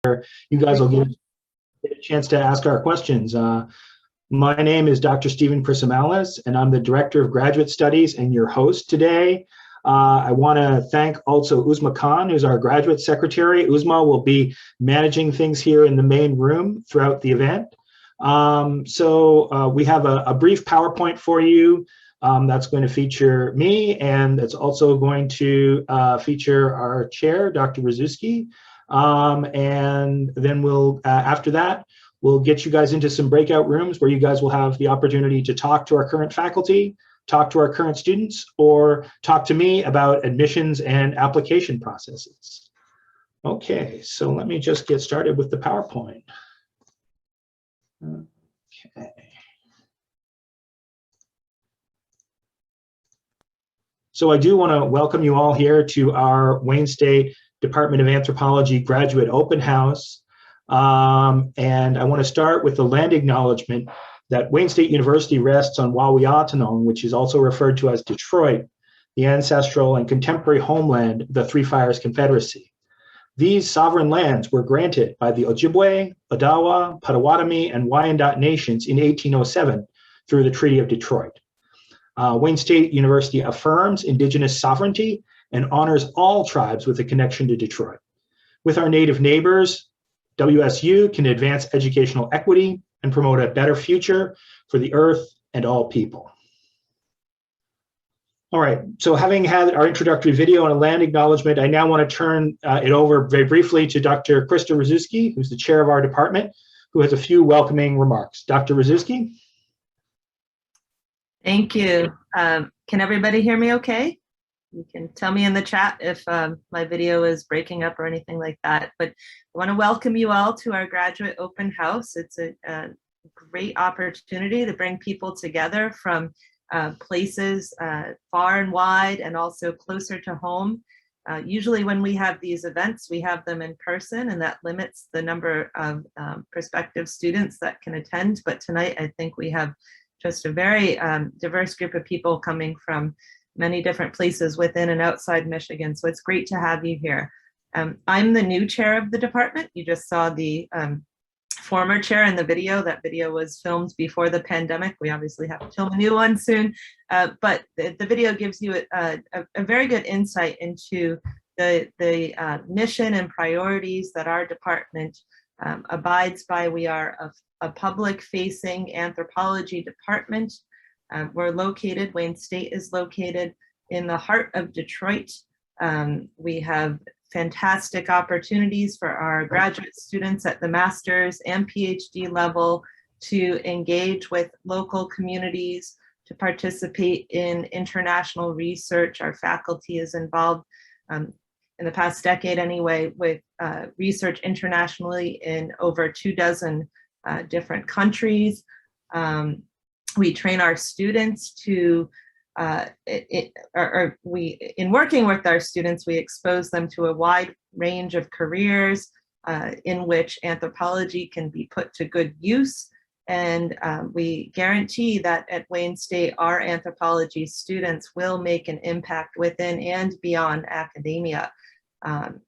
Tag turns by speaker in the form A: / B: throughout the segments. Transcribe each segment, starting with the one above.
A: you guys will get a chance to ask our questions. My name is Dr. Stephen Prisomales, and I'm the Director of Graduate Studies and your host today. I want to thank also Uzma Khan, who's our Graduate Secretary. Uzma will be managing things here in the main room throughout the event. We have a brief PowerPoint for you that's going to feature me, and it's also going to feature our chair, Dr. Rzuski. And then we'll, after that, we'll get you guys into some breakout rooms where you guys will have the opportunity to talk to our current faculty, talk to our current students, or talk to me about admissions and application processes. Okay, so let me just get started with the PowerPoint. Okay. So I do want to welcome you all here to our Wayne State Department of Anthropology Graduate Open House. And I want to start with the land acknowledgement that Wayne State University rests on Wahweotanong, which is also referred to as Detroit, the ancestral and contemporary homeland of the Three Fires Confederacy. These sovereign lands were granted by the Ojibwe, Odawa, Potawatomi, and Wyandot nations in 1807 through the Treaty of Detroit. Wayne State University affirms Indigenous sovereignty and honors all tribes with a connection to Detroit. With our native neighbors, WSU can advance educational equity and promote a better future for the earth and all people. All right, so having had our introductory video and a land acknowledgement, I now want to turn it over very briefly to Dr. Krista Rzuski, who's the chair of our department, who has a few welcoming remarks. Dr. Rzuski?
B: Thank you. Can everybody hear me okay? You can tell me in the chat if my video is breaking up or anything like that. But I want to welcome you all to our graduate open house. It's a great opportunity to bring people together from places far and wide and also closer to home. Usually when we have these events, we have them in person, and that limits the number of prospective students that can attend. But tonight, I think we have just a very diverse group of people coming from many different places within and outside Michigan. So it's great to have you here. I'm the new chair of the department. You just saw the former chair in the video. That video was filmed before the pandemic. We obviously have to film a new one soon. But the video gives you a very good insight into the mission and priorities that our department abides by. We are a public-facing anthropology department. We're located, Wayne State is located in the heart of Detroit. We have fantastic opportunities for our graduate students at the master's and PhD level to engage with local communities, to participate in international research. Our faculty is involved in the past decade anyway with research internationally in over 24 different countries. We train our students to, in working with our students, we expose them to a wide range of careers in which anthropology can be put to good use. And we guarantee that at Wayne State, our anthropology students will make an impact within and beyond academia.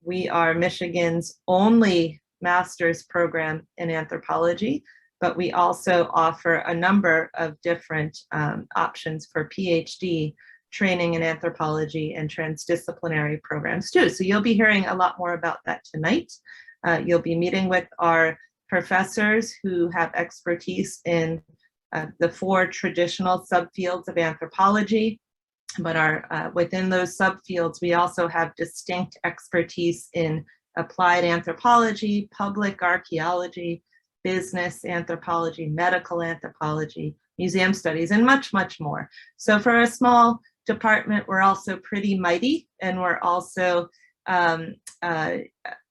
B: We are Michigan's only master's program in anthropology, but we also offer a number of different options for PhD training in anthropology and transdisciplinary programs too. So you'll be hearing a lot more about that tonight. You'll be meeting with our professors who have expertise in the 4 traditional subfields of anthropology, but within those subfields, we also have distinct expertise in applied anthropology, public archaeology, business anthropology, medical anthropology, museum studies, and much, much more. So for a small department, we're also pretty mighty, and we're also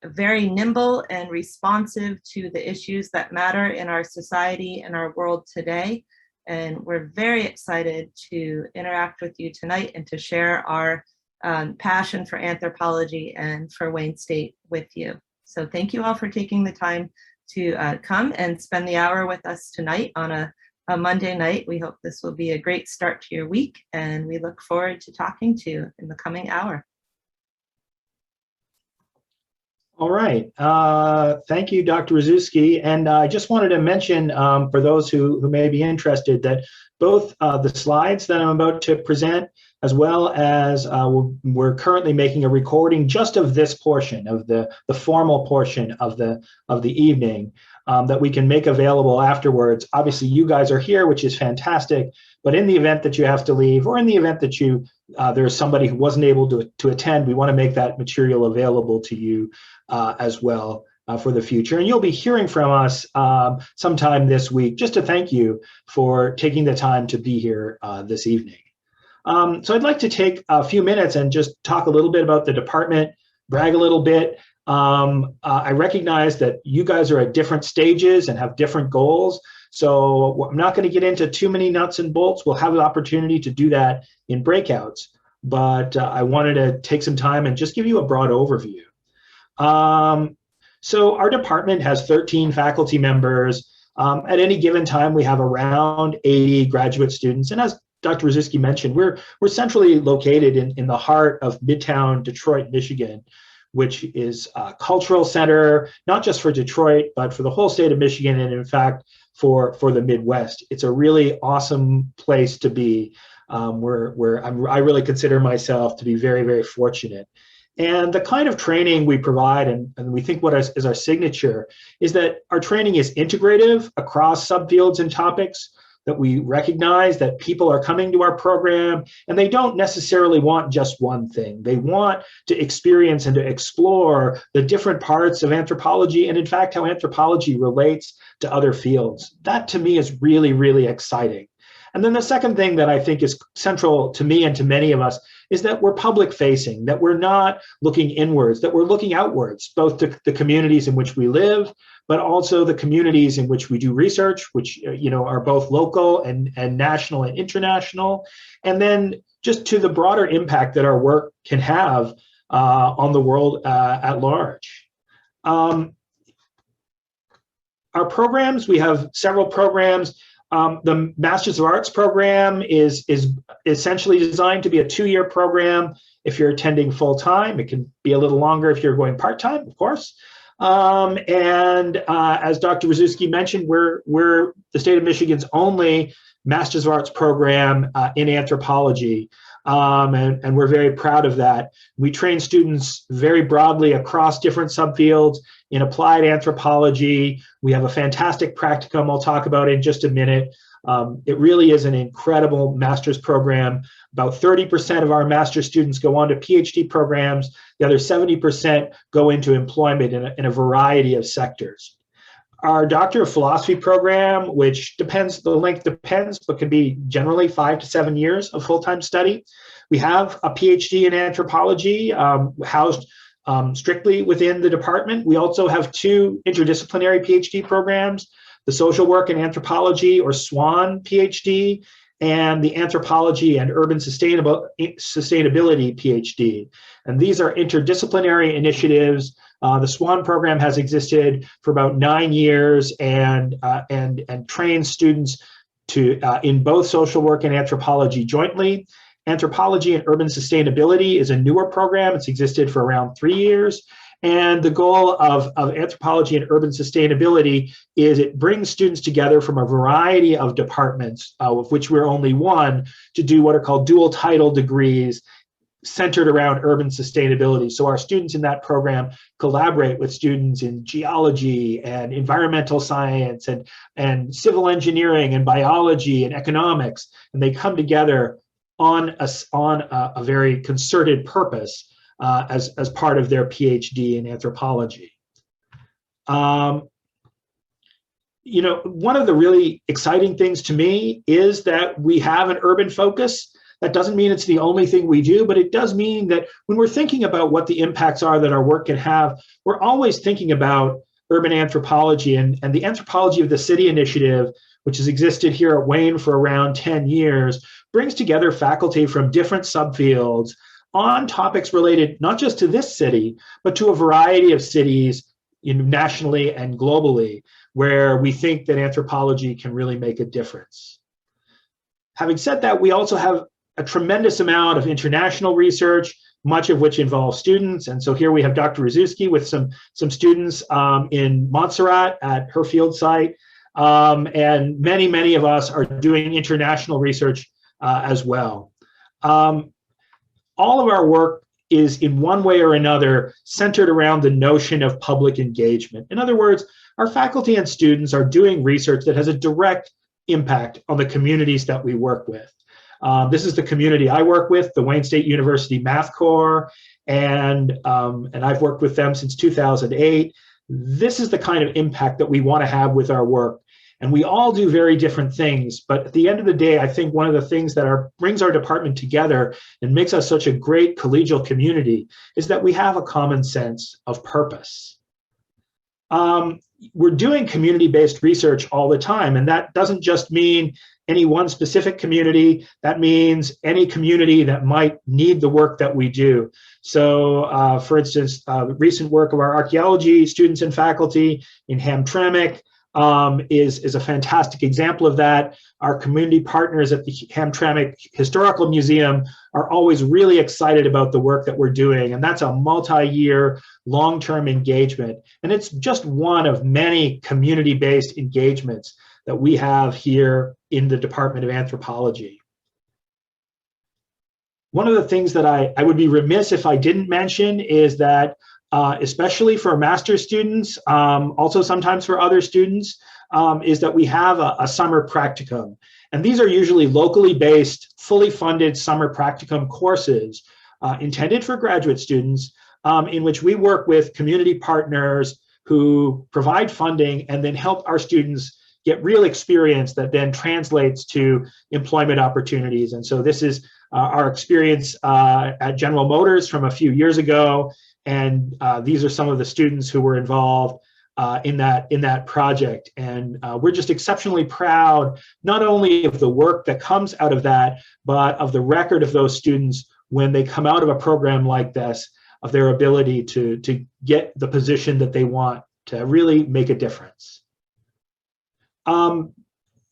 B: very nimble and responsive to the issues that matter in our society and our world today. And we're very excited to interact with you tonight and to share our passion for anthropology and for Wayne State with you. So thank you all for taking the time to come and spend the hour with us tonight on a Monday night. We hope this will be a great start to your week, and we look forward to talking to you in the coming hour.
A: All right. Thank you, Dr. Rzuski. And I just wanted to mention for those who may be interested that both the slides that I'm about to present, as well as we're currently making a recording just of this portion of the formal portion of the evening that we can make available afterwards. Obviously, you guys are here, which is fantastic. But in the event that you have to leave, or in the event that there's somebody who wasn't able to attend, we want to make that material available to you as well for the future. And you'll be hearing from us sometime this week, just to thank you for taking the time to be here this evening. So I'd like to take a few minutes and just talk a little bit about the department, brag a little bit. I recognize that you guys are at different stages and have different goals. So I'm not going to get into too many nuts and bolts. We'll have an opportunity to do that in breakouts. But I wanted to take some time and just give you a broad overview. So our department has 13 faculty members. At any given time, we have around 80 graduate students. And as Dr. Rzuski mentioned, we're centrally located in the heart of Midtown Detroit, Michigan, which is a cultural center, not just for Detroit, but for the whole state of Michigan, and in fact, for the Midwest. It's a really awesome place to be, where I really consider myself to be very, very fortunate. And the kind of training we provide, and we think what is our signature, is that our training is integrative across subfields and topics, that we recognize that people are coming to our program and they don't necessarily want just one thing. They want to experience and to explore the different parts of anthropology, and in fact, how anthropology relates to other fields. That to me is really, really exciting. And then the second thing that I think is central to me and to many of us is that we're public facing, that we're not looking inwards, that we're looking outwards, both to the communities in which we live, but also the communities in which we do research, which are both local and national and international, and then just to the broader impact that our work can have on the world at large. Our programs, we have several programs. The Masters of Arts program is essentially designed to be a 2-year program if you're attending full-time. It can be a little longer if you're going part-time, of course. As Dr. Rzuski mentioned, we're the state of Michigan's only Masters of Arts program in anthropology, and we're very proud of that. We train students very broadly across different subfields in applied anthropology. We have a fantastic practicum I'll talk about in just a minute. It really is an incredible master's program. About 30% of our master's students go on to PhD programs. The other 70% go into employment in a variety of sectors. Our Doctor of Philosophy program, which depends, the length depends, but can be generally 5 to 7 years of full-time study. We have a PhD in anthropology housed strictly within the department. We also have 2 interdisciplinary PhD programs, the Social Work and Anthropology, or SWAN PhD, and the Anthropology and Urban Sustainability PhD. And these are interdisciplinary initiatives. The SWAN program has existed for about 9 years and trains students in both social work and anthropology jointly. Anthropology and Urban Sustainability is a newer program. It's existed for around 3 years. And the goal of Anthropology and Urban Sustainability is it brings students together from a variety of departments, of which we're only one, to do what are called dual title degrees centered around urban sustainability. So our students in that program collaborate with students in geology and environmental science and civil engineering and biology and economics, and they come together on a very concerted purpose as part of their PhD in anthropology. One of the really exciting things to me is that we have an urban focus. That doesn't mean it's the only thing we do, but it does mean that when we're thinking about what the impacts are that our work can have, we're always thinking about urban anthropology, and the Anthropology of the City initiative, which has existed here at Wayne for around 10 years, brings together faculty from different subfields on topics related not just to this city, but to a variety of cities nationally and globally, where we think that anthropology can really make a difference. Having said that, we also have a tremendous amount of international research. much of which involves students. And so here we have Dr. Rzuski with some students in Montserrat at her field site. And many of us are doing international research as well. All of our work is in one way or another centered around the notion of public engagement. In other words, our faculty and students are doing research that has a direct impact on the communities that we work with. This is the community I work with, the Wayne State University Math Corps, and I've worked with them since 2008. This is the kind of impact that we want to have with our work. And we all do very different things, but at the end of the day, I think one of the things that brings our department together and makes us such a great collegial community is that we have a common sense of purpose. We're doing community-based research all the time, and that doesn't just mean any one specific community. That means any community that might need the work that we do. So, for instance, the recent work of our archaeology students and faculty in Hamtramck is a fantastic example of that. Our community partners at the Hamtramck Historical Museum are always really excited about the work that we're doing, and that's a multi-year, long-term engagement. And it's just one of many community-based engagements that we have here in the Department of Anthropology. One of the things that I would be remiss if I didn't mention is that especially for master's students, also sometimes for other students, is that we have a summer practicum. And these are usually locally based, fully funded summer practicum courses intended for graduate students, in which we work with community partners who provide funding and then help our students get real experience that then translates to employment opportunities. And so this is our experience at General Motors from a few years ago. And these are some of the students who were involved in that project. And we're just exceptionally proud, not only of the work that comes out of that, but of the record of those students when they come out of a program like this, of their ability to get the position that they want to really make a difference.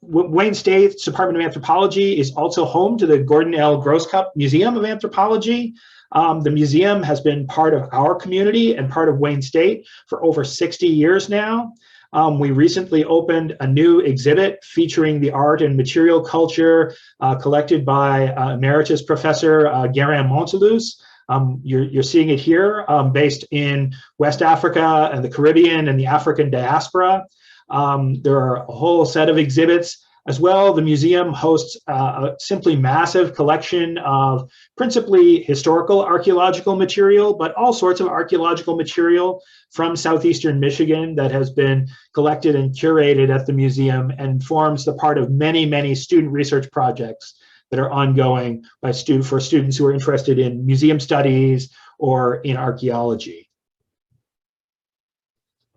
A: Wayne State's Department of Anthropology is also home to the Gordon L. Grosscup Museum of Anthropology. The museum has been part of our community and part of Wayne State for over 60 years now. We recently opened a new exhibit featuring the art and material culture collected by Emeritus Professor Guérin Monteluce. You're seeing it here, based in West Africa and the Caribbean and the African diaspora. There are a whole set of exhibits as well. The museum hosts a simply massive collection of principally historical archaeological material, but all sorts of archaeological material from southeastern Michigan that has been collected and curated at the museum and forms the part of many student research projects that are ongoing for students who are interested in museum studies or in archaeology.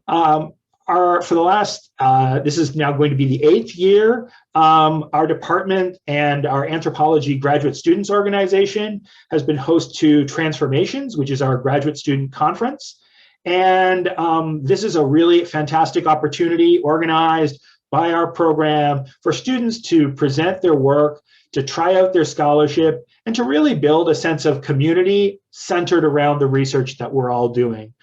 A: For the last, this is now going to be the 8th year, our department and our anthropology graduate students organization has been host to Transformations, which is our graduate student conference. And this is a really fantastic opportunity organized by our program for students to present their work, to try out their scholarship, and to really build a sense of community centered around the research that we're all doing.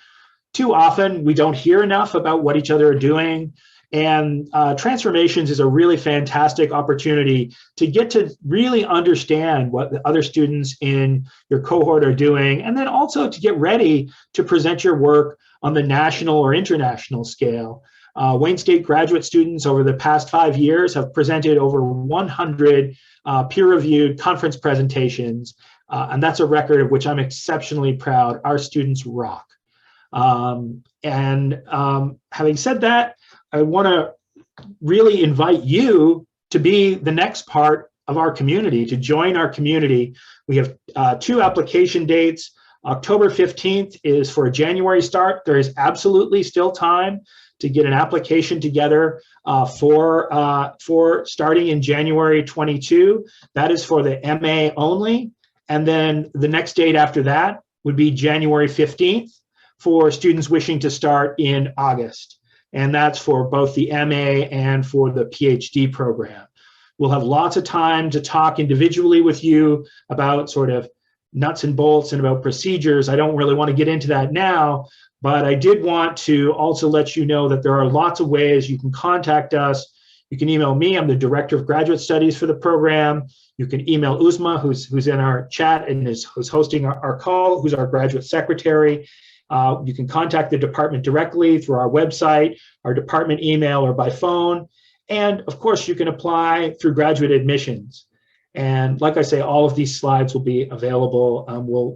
A: Too often, we don't hear enough about what each other are doing, and Transformations is a really fantastic opportunity to get to really understand what the other students in your cohort are doing, and then also to get ready to present your work on the national or international scale. Wayne State graduate students over the past 5 years have presented over 100 peer-reviewed conference presentations, and that's a record of which I'm exceptionally proud. Our students rock. Having said that, I want to really invite you to be the next part of our community, to join our community. We have 2 application dates. October 15th is for a January start. There is absolutely still time to get an application together for starting in January 22. That is for the MA only. And then the next date after that would be January 15th for students wishing to start in August. And that's for both the MA and for the PhD program. We'll have lots of time to talk individually with you about sort of nuts and bolts and about procedures. I don't really want to get into that now, but I did want to also let you know that there are lots of ways you can contact us. You can email me. I'm the Director of Graduate Studies for the program. You can email Uzma, who's in our chat and who's hosting our call, who's our graduate secretary. You can contact the department directly through our website, our department email, or by phone. And of course, you can apply through graduate admissions. And like I say, all of these slides will be available.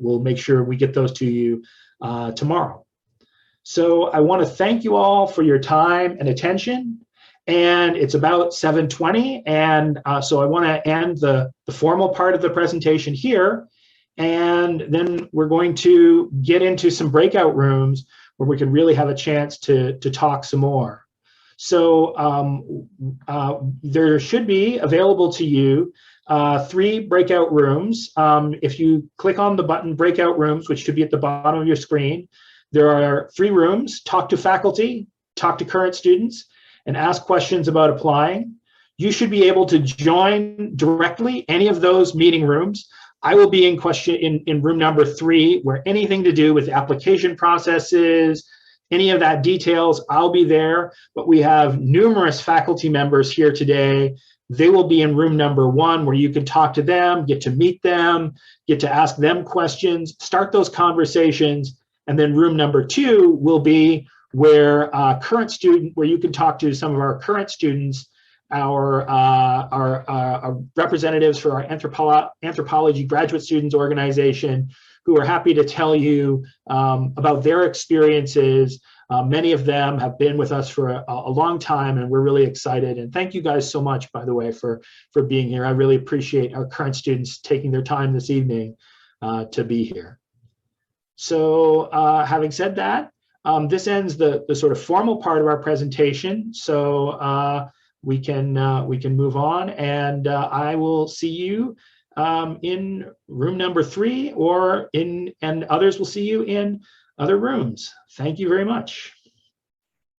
A: We'll make sure we get those to you tomorrow. So I want to thank you all for your time and attention. And it's about 7:20. And so I want to end the formal part of the presentation here. And then we're going to get into some breakout rooms where we can really have a chance to talk some more. So there should be available to you 3 breakout rooms. If you click on the button breakout rooms, which should be at the bottom of your screen, there are 3 rooms: talk to faculty, talk to current students, and ask questions about applying. You should be able to join directly any of those meeting rooms. I will be in room number 3, where anything to do with application processes, any of that details, I'll be there. But we have numerous faculty members here today. They will be in room number 1, where you can talk to them, get to meet them, get to ask them questions, start those conversations. And then room number 2 will be where where you can talk to some of our current students, our representatives for our Anthropology Graduate Students Organization, who are happy to tell you about their experiences. Many of them have been with us for a long time, and we're really excited. And thank you guys so much, by the way, for being here. I really appreciate our current students taking their time this evening to be here. So having said that, this ends the sort of formal part of our presentation. So we can move on, and I will see you in room number 3, and others will see you in other rooms. Thank you very much.